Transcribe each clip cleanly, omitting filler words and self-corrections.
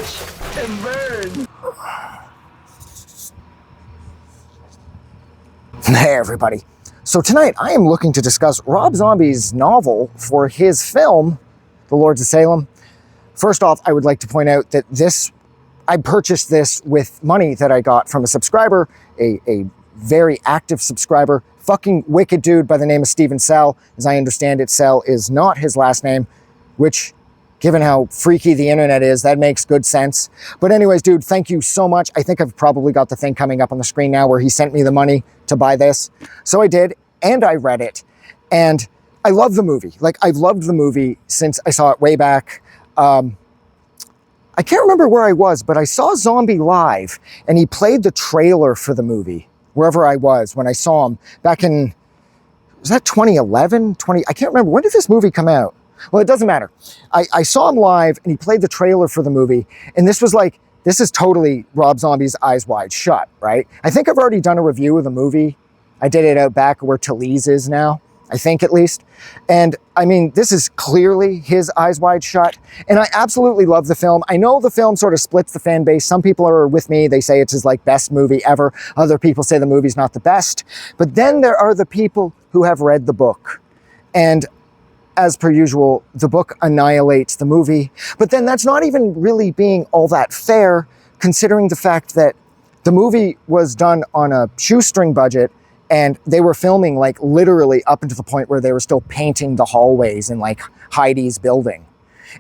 Watch and burn. Hey everybody. So tonight I am looking to discuss Rob Zombie's novel for his film, The Lords of Salem. First off, I would like to point out that I purchased this with money that I got from a subscriber, a very active subscriber, fucking wicked dude by the name of Stephen Sell. As I understand it, Sell is not his last name, which, given how freaky the internet is, that makes good sense. But anyways, dude, thank you so much. I think I've probably got the thing coming up on the screen now where he sent me the money to buy this. So I did, and I read it, and I love the movie. Like, I've loved the movie since I saw it way back. I can't remember where I was, but I saw Zombie live, and he played the trailer for the movie, wherever I was when I saw him back in, was that 2011? I can't remember. When did this movie come out? Well, it doesn't matter. I saw him live, and he played the trailer for the movie, and this is totally Rob Zombie's Eyes Wide Shut, right? I think I've already done a review of the movie. I did it out back where Talese is now, I think at least. And I mean, this is clearly his Eyes Wide Shut, and I absolutely love the film. I know the film sort of splits the fan base. Some people are with me. They say it's his best movie ever. Other people say the movie's not the best. But then there are the people who have read the book. And as per usual, the book annihilates the movie. But then that's not even really being all that fair, considering the fact that the movie was done on a shoestring budget, and they were filming literally up until the point where they were still painting the hallways in Heidi's building.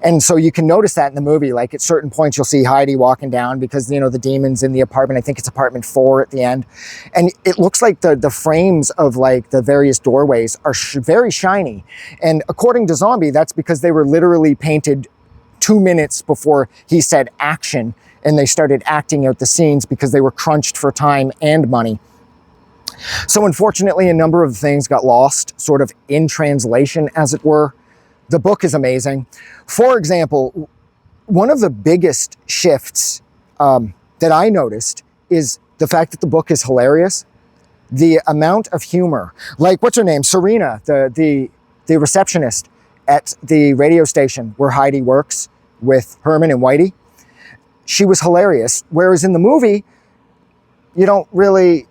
And so you can notice that in the movie, at certain points you'll see Heidi walking down because, the demon's in the apartment. I think it's apartment 4 at the end. And it looks like the frames of the various doorways are very shiny. And according to Zombie, that's because they were literally painted 2 minutes before he said action, and they started acting out the scenes because they were crunched for time and money. So unfortunately, a number of things got lost, sort of in translation, as it were. The book is amazing. For example, one of the biggest shifts that I noticed is the fact that the book is hilarious. The amount of humor, what's her name? Serena, the receptionist at the radio station where Heidi works with Herman and Whitey. She was hilarious. Whereas in the movie, you don't really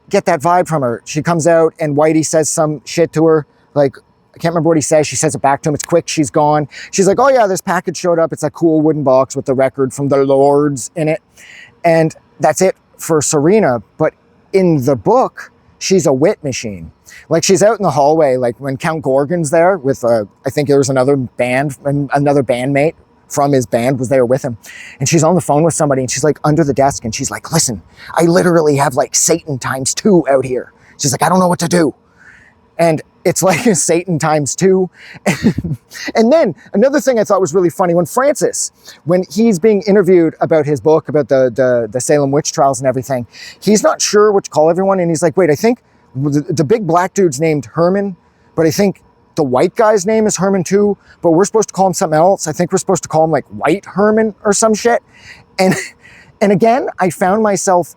get that vibe from her. She comes out and Whitey says some shit to her, I can't remember what he says. She says it back to him. It's quick. She's gone. She's like, oh yeah, this package showed up. It's a cool wooden box with the record from the Lords in it. And that's it for Serena. But in the book, she's a wit machine. She's out in the hallway, when Count Gorgon's there with, I think there was another bandmate from his band was there with him. And she's on the phone with somebody, and she's under the desk, and she's like, listen, I literally have Satan times 2 out here. She's like, I don't know what to do. And it's Satan times 2. And then another thing I thought was really funny, when he's being interviewed about his book, about the Salem witch trials and everything, he's not sure what to call everyone. And he's like, wait, I think the big black dude's named Herman, but I think the white guy's name is Herman too, but we're supposed to call him something else. I think we're supposed to call him White Herman or some shit. And again, I found myself,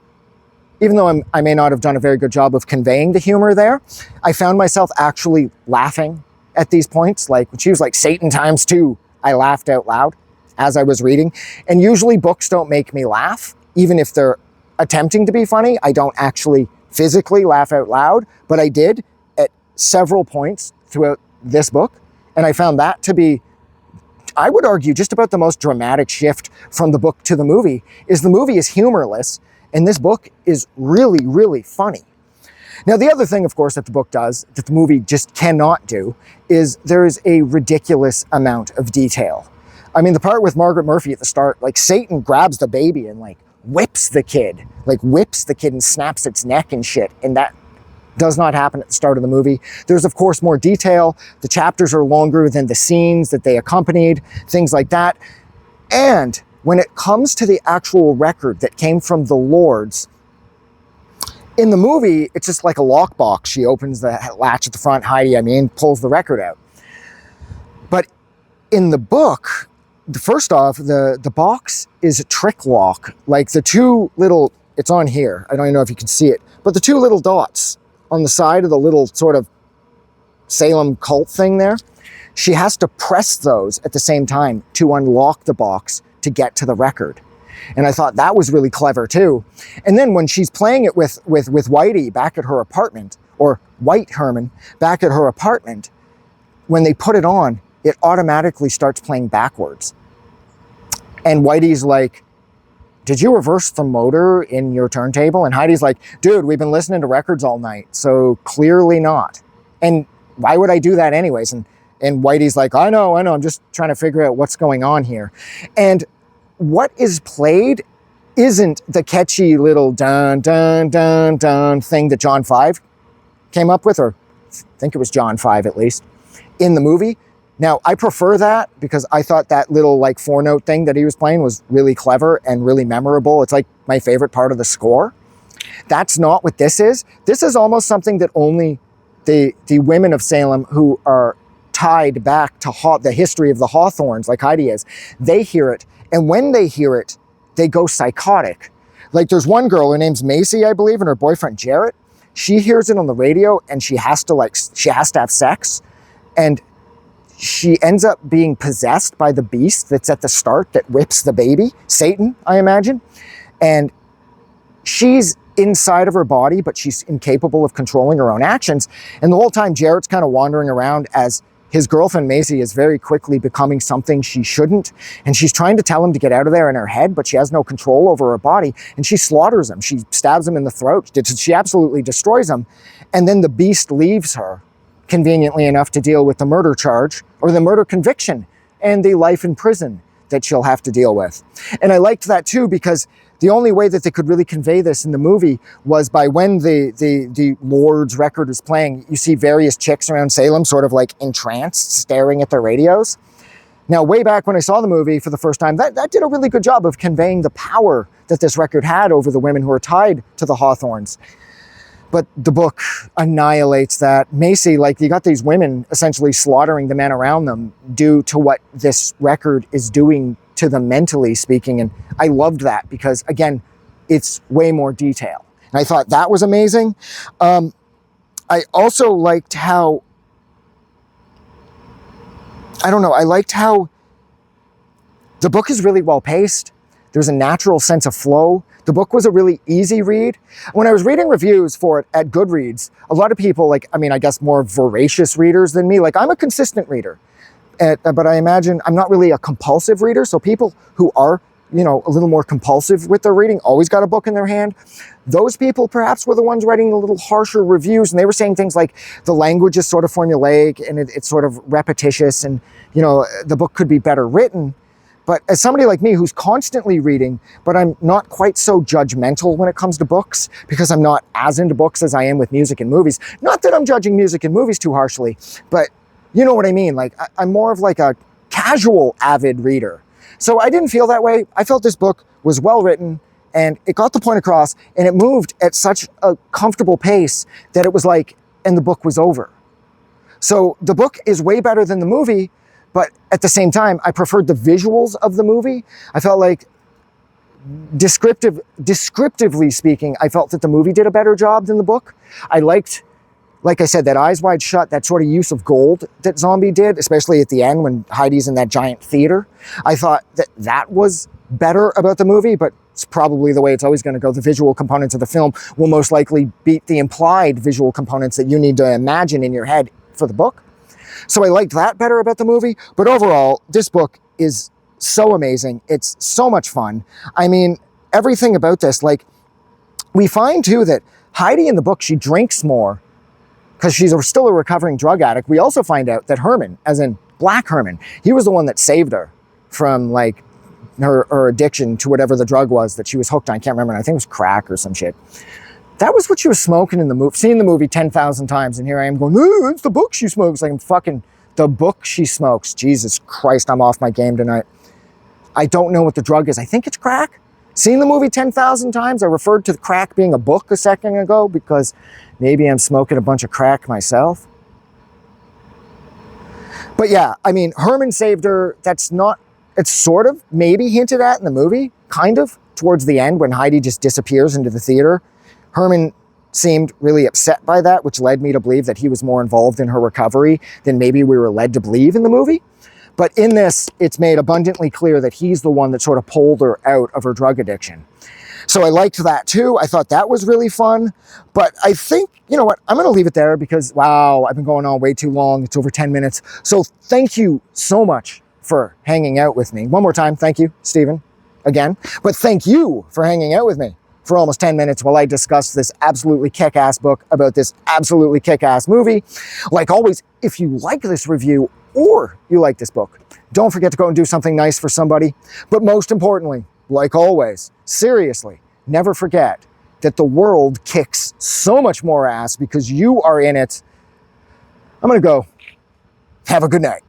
even though I may not have done a very good job of conveying the humor there, I found myself actually laughing at these points. When she was Satan times 2, I laughed out loud as I was reading. And usually books don't make me laugh, even if they're attempting to be funny. I don't actually physically laugh out loud, but I did at several points throughout this book. And I found that to be, I would argue, just about the most dramatic shift from the book to the movie is humorless. And this book is really, really funny. Now, the other thing, of course, that the book does, that the movie just cannot do, is there is a ridiculous amount of detail. I mean, the part with Margaret Murphy at the start, Satan grabs the baby and whips the kid and snaps its neck and shit. And that does not happen at the start of the movie. There's, of course, more detail. The chapters are longer than the scenes that they accompanied, things like that. And when it comes to the actual record that came from the Lords, in the movie, it's just like a lockbox. She opens the latch at the front, Heidi, pulls the record out. But in the book, first off, the box is a trick lock. The two little, it's on here, I don't even know if you can see it, but the two little dots on the side of the little sort of Salem cult thing there, she has to press those at the same time to unlock the box to get to the record. And I thought that was really clever too. And then when she's playing it with Whitey back at her apartment, or White Herman back at her apartment, when they put it on, it automatically starts playing backwards. And Whitey's like, did you reverse the motor in your turntable? And Heidi's like, dude, we've been listening to records all night, so clearly not. And why would I do that anyways? And Whitey's like, I know, I'm just trying to figure out what's going on here. And what is played isn't the catchy little dun, dun, dun, dun thing that John 5 came up with, or I think it was John 5 at least, in the movie. Now, I prefer that because I thought that little like 4-note thing that he was playing was really clever and really memorable. It's like my favorite part of the score. That's not what this is. This is almost something that only the women of Salem who are tied back to the history of the Hawthorns, like Heidi is, they hear it. And when they hear it, they go psychotic. Like there's one girl, her name's Macy, I believe, and her boyfriend Jarrett. She hears it on the radio and she has to have sex. And she ends up being possessed by the beast that's at the start that whips the baby, Satan, I imagine. And she's inside of her body, but she's incapable of controlling her own actions. And the whole time, Jarrett's kind of wandering around as his girlfriend, Macy, is very quickly becoming something she shouldn't. And she's trying to tell him to get out of there in her head, but she has no control over her body. And she slaughters him. She stabs him in the throat. She absolutely destroys him. And then the beast leaves her, conveniently enough, to deal with the murder charge or the murder conviction and the life in prison that she'll have to deal with. And I liked that too, because the only way that they could really convey this in the movie was by when the Lord's record is playing, you see various chicks around Salem sort of like entranced, staring at their radios. Now, way back when I saw the movie for the first time, that did a really good job of conveying the power that this record had over the women who were tied to the Hawthorns. But the book annihilates that. Macy, like, you got these women essentially slaughtering the men around them due to what this record is doing to them mentally speaking. And I loved that because, again, it's way more detail. And I thought that was amazing. I also liked how, I liked how the book is really well paced. There's a natural sense of flow. The book was a really easy read. When I was reading reviews for it at Goodreads, a lot of people, I guess more voracious readers than me, I'm a consistent reader. But I imagine I'm not really a compulsive reader. So people who are, a little more compulsive with their reading, always got a book in their hand. Those people perhaps were the ones writing a little harsher reviews. And they were saying things like the language is sort of formulaic and it's sort of repetitious. And, the book could be better written. But as somebody like me who's constantly reading, but I'm not quite so judgmental when it comes to books because I'm not as into books as I am with music and movies. Not that I'm judging music and movies too harshly, but you know what I mean? I'm more of a casual avid reader. So I didn't feel that way. I felt this book was well written and it got the point across and it moved at such a comfortable pace that it was and the book was over. So the book is way better than the movie. But at the same time, I preferred the visuals of the movie. I felt like, descriptively speaking, I felt that the movie did a better job than the book. I liked, like I said, that Eyes Wide Shut, that sort of use of gold that Zombie did, especially at the end when Heidi's in that giant theater. I thought that was better about the movie, but it's probably the way it's always going to go. The visual components of the film will most likely beat the implied visual components that you need to imagine in your head for the book. So I liked that better about the movie. But overall, this book is so amazing. It's so much fun. I mean, everything about this, we find too that Heidi in the book, she drinks more because she's still a recovering drug addict. We also find out that Herman, as in Black Herman, he was the one that saved her from her addiction to whatever the drug was that she was hooked on. I can't remember. I think it was crack or some shit. That was what she was smoking in the movie. Seen the movie 10,000 times, and here I am going, "Oh, it's the book she smokes." I'm fucking the book she smokes. Jesus Christ, I'm off my game tonight. I don't know what the drug is. I think it's crack. Seen the movie 10,000 times. I referred to the crack being a book a second ago because maybe I'm smoking a bunch of crack myself. But yeah, I mean, Herman saved her. It's sort of maybe hinted at in the movie, kind of, towards the end when Heidi just disappears into the theater. Herman seemed really upset by that, which led me to believe that he was more involved in her recovery than maybe we were led to believe in the movie. But in this, it's made abundantly clear that he's the one that sort of pulled her out of her drug addiction. So I liked that too. I thought that was really fun. But I think, you know what, I'm going to leave it there because, wow, I've been going on way too long. It's over 10 minutes. So thank you so much for hanging out with me. One more time, thank you, Stephen, again. But thank you for hanging out with me for almost 10 minutes while I discuss this absolutely kick-ass book about this absolutely kick-ass movie. Like always, if you like this review or you like this book, don't forget to go and do something nice for somebody. But most importantly, like always, seriously, never forget that the world kicks so much more ass because you are in it. I'm going to go. Have a good night.